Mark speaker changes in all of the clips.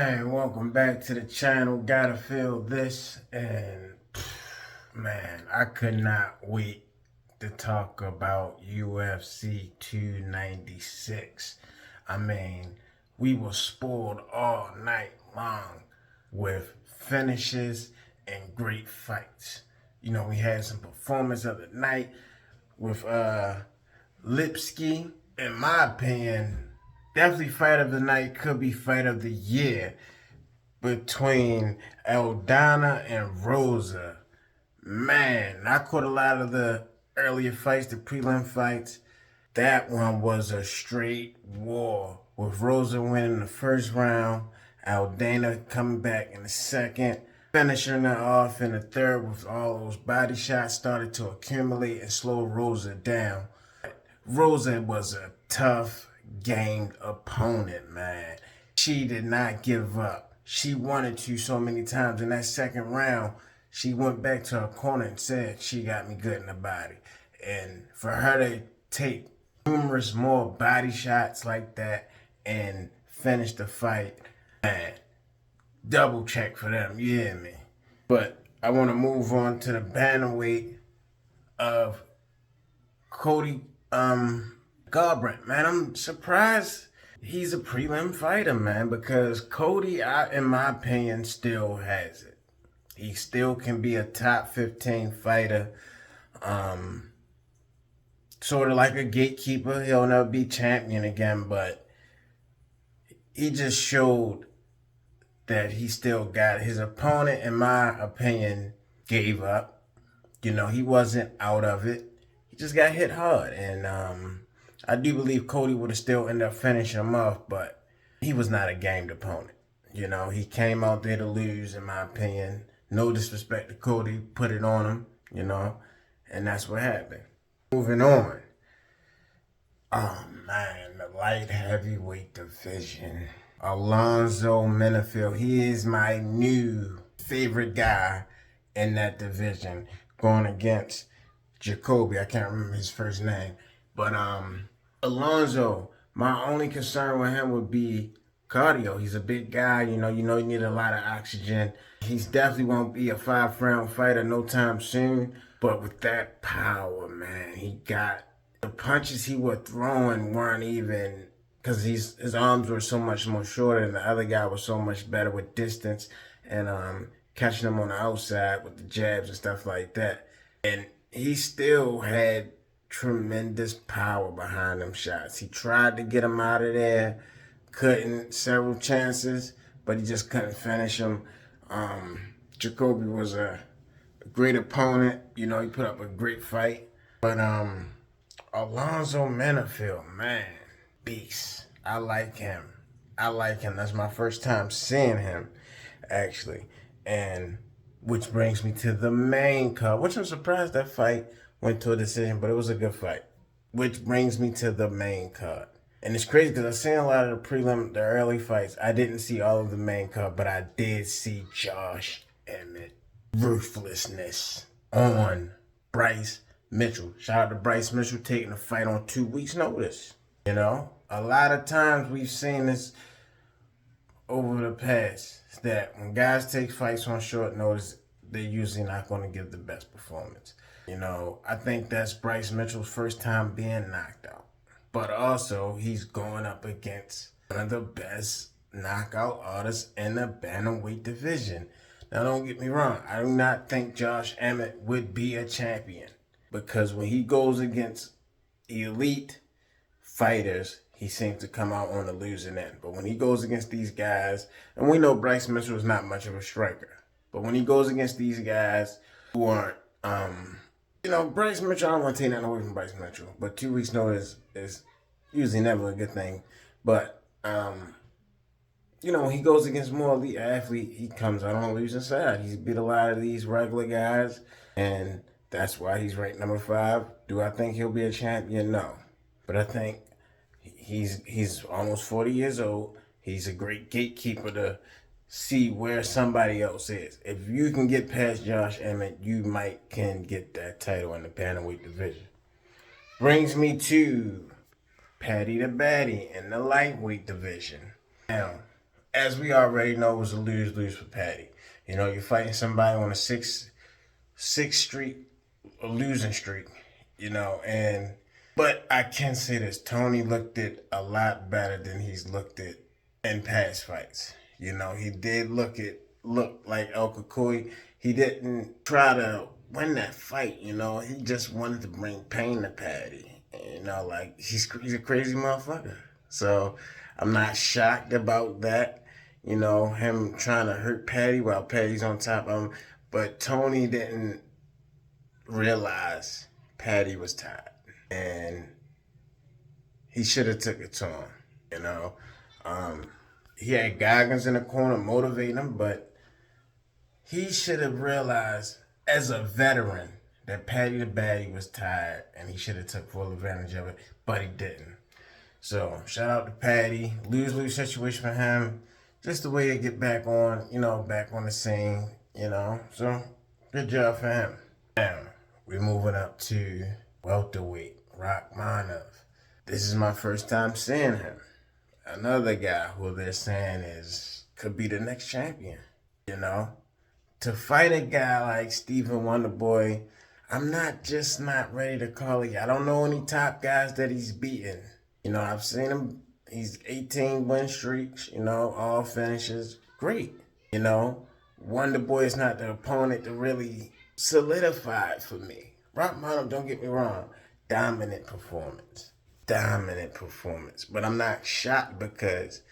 Speaker 1: Hey, welcome back to the channel. Gotta feel this, and man, I could not wait to talk about UFC 296. I mean, we were spoiled all night long with finishes and great fights. You know, we had some performance of the night with Lipsky. In my opinion, definitely fight of the night, could be fight of the year between Aldana and Rosa. Man, I caught a lot of the earlier fights, the prelim fights. That one was a straight war with Rosa winning the first round, Aldana coming back in the second, finishing her off in the third with all those body shots started to accumulate and slow Rosa down. Rosa was a tough gamed opponent, man. She did not give up. She wanted to so many times. In that second round, she went back to her corner and said, "She got me good in the body." And for her to take numerous more body shots like that and finish the fight, man, double check for them, you hear me? But I want to move on to the bantamweight of Cody Garbrandt. Man, I'm surprised he's a prelim fighter, man, because Cody, in my opinion, still has it. He still can be a top 15 fighter. Sort of like a gatekeeper. He'll never be champion again, but he just showed that he still got it. His opponent, in my opinion, gave up. You know, he wasn't out of it. He just got hit hard. And I do believe Cody would have still ended up finishing him off, but he was not a gamed opponent. You know, he came out there to lose, in my opinion. No disrespect to Cody, put it on him, you know, and that's what happened. Moving on. Oh man, the light heavyweight division. Alonzo Menifield. He is my new favorite guy in that division, going against Jacoby. I can't remember his first name. But Alonzo, my only concern with him would be cardio. He's a big guy, you know, you need a lot of oxygen. He's definitely won't be a 5 round fighter no time soon. But with that power, man, he got the punches he was throwing weren't even, because his arms were so much more shorter and the other guy was so much better with distance and catching him on the outside with the jabs and stuff like that. And he still had tremendous power behind them shots. He tried to get him out of there, couldn't, several chances, but he just couldn't finish him. Jacoby was a great opponent. You know, he put up a great fight. But Alonzo Menifield, man, beast. I like him. That's my first time seeing him, actually. And which brings me to the main card, which I'm surprised that fight went to a decision, but it was a good fight. Which brings me to the main card. And it's crazy because I've seen a lot of the early fights. I didn't see all of the main card, but I did see Josh Emmett ruthlessness on Bryce Mitchell. Shout out to Bryce Mitchell taking the fight on 2 weeks' notice. You know, a lot of times we've seen this over the past, that when guys take fights on short notice, they're usually not going to give the best performance. You know, I think that's Bryce Mitchell's first time being knocked out. But also, he's going up against one of the best knockout artists in the bantamweight division. Now, don't get me wrong. I do not think Josh Emmett would be a champion, because when he goes against elite fighters, he seems to come out on the losing end. But when he goes against these guys, and we know Bryce Mitchell is not much of a striker, but when he goes against these guys who aren't, you know, Bryce Mitchell, I don't want to take nothing away from Bryce Mitchell, but 2 weeks notice is usually never a good thing. But, you know, when he goes against more elite athlete, he comes out on the losing side. He's beat a lot of these regular guys, and that's why he's ranked number 5. Do I think he'll be a champion? No. But I think he's almost 40 years old. He's a great gatekeeper to see where somebody else is. If you can get past Josh Emmett, you can get that title in the bantamweight division. Brings me to Paddy the Baddy in the lightweight division. Now, as we already know, it was a lose-lose for Patty. You know, you're fighting somebody on a six streak, a losing streak, you know, and but I can say this, Tony looked it a lot better than he's looked it in past fights. You know, he did look like El Kakui. He didn't try to win that fight, you know. He just wanted to bring pain to Patty. You know, like he's a crazy motherfucker. So I'm not shocked about that. You know, him trying to hurt Patty while Patty's on top of him. But Tony didn't realize Patty was tired. And he should have took it to him, you know. Um, he had Goggins in the corner motivating him, but he should have realized as a veteran that Patty the Baddy was tired and he should have took full advantage of it, but he didn't. So shout out to Patty. Lose-lose situation for him. Just the way to get back on, you know, back on the scene, you know. So good job for him. Now, we're moving up to welterweight, Rachmanov. This is my first time seeing him. Another guy who they're saying could be the next champion, you know. To fight a guy like Stephen Wonderboy, I'm not ready to call it. I don't know any top guys that he's beaten. You know, I've seen him. He's 18 win streaks, you know, all finishes. Great. You know, Wonderboy is not the opponent to really solidify it for me. Rachmanov, don't get me wrong, dominant performance. But I'm not shocked because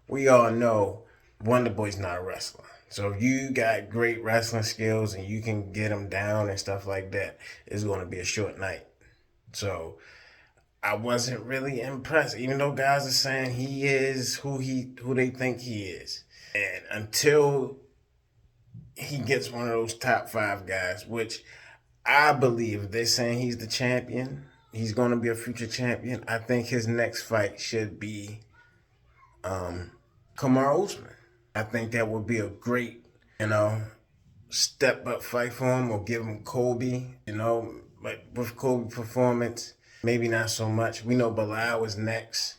Speaker 1: we all know Wonderboy's not a wrestler. So if you got great wrestling skills and you can get him down and stuff like that, it's going to be a short night. So I wasn't really impressed, even though guys are saying he is who they think he is. And until he gets one of those top 5 guys, which I believe they're saying he's the champion, he's going to be a future champion. I think his next fight should be Kamaru Usman. I think that would be a great, you know, step up fight for him, or give him Kobe, you know, but with Kobe performance, maybe not so much. We know Bilal was next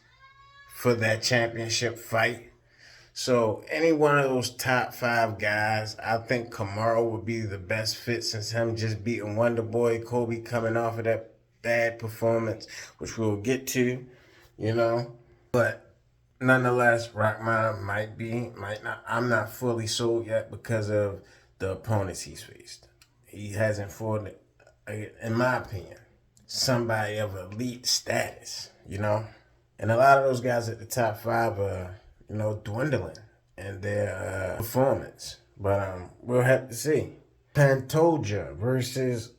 Speaker 1: for that championship fight. So any one of those top 5 guys, I think Kamaru would be the best fit, since him just beating Wonderboy, Kobe coming off of that bad performance, which we'll get to, you know. But nonetheless, Rachmanov might not. I'm not fully sold yet because of the opponents he's faced. He hasn't fought, in my opinion, somebody of elite status, you know. And a lot of those guys at the top 5 are, you know, dwindling in their performance. But we'll have to see. Pantoja versus,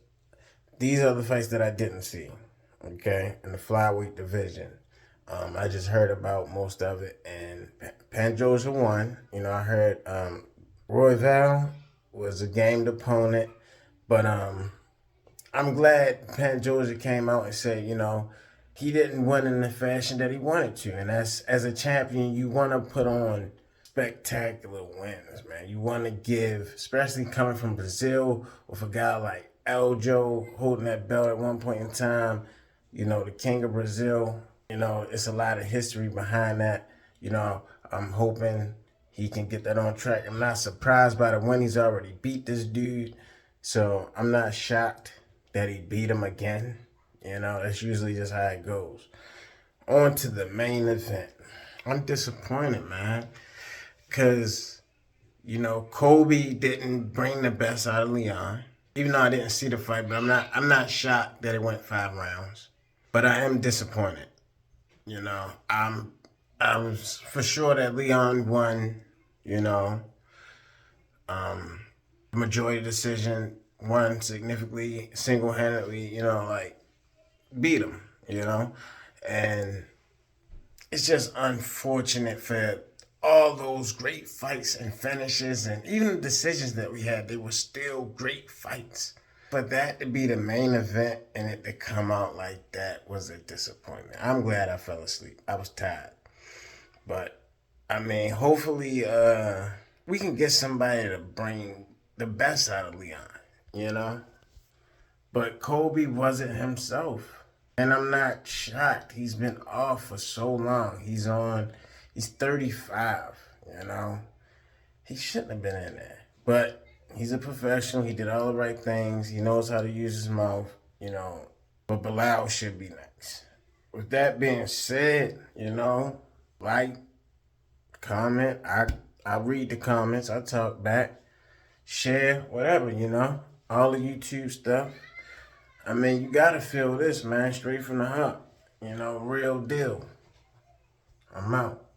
Speaker 1: these are the fights that I didn't see, okay, in the flyweight division. I just heard about most of it, and Pantoja won. You know, I heard Royval was a gamed opponent, but I'm glad Pantoja came out and said, you know, he didn't win in the fashion that he wanted to. And as a champion, you want to put on spectacular wins, man. You want to give, especially coming from Brazil with a guy like Aljo holding that belt at one point in time, you know, the king of Brazil. You know, it's a lot of history behind that. You know, I'm hoping he can get that on track. I'm not surprised by the win. He's already beat this dude. So I'm not shocked that he beat him again. You know, that's usually just how it goes. On to the main event. I'm disappointed, man. Because, you know, Kobe didn't bring the best out of Leon. Even though I didn't see the fight, but I'm not shocked that it went 5 rounds. But I am disappointed. You know, I was for sure that Leon won, you know, majority decision, won significantly, single-handedly, you know, like, beat him, you know. And it's just unfortunate for all those great fights and finishes, and even the decisions that we had, they were still great fights. But that to be the main event and it to come out like that was a disappointment. I'm glad I fell asleep. I was tired. But, I mean, hopefully we can get somebody to bring the best out of Leon, you know? But Kobe wasn't himself. And I'm not shocked. He's been off for so long. He's 35, You know, he shouldn't have been in there. But he's a professional. He did all the right things. He knows how to use his mouth. But Bilal should be next. With that being said, like, comment. I read the comments. I talk back, share, whatever. All the YouTube stuff. I mean, you gotta feel this, man, straight from the heart. Real deal. I'm out.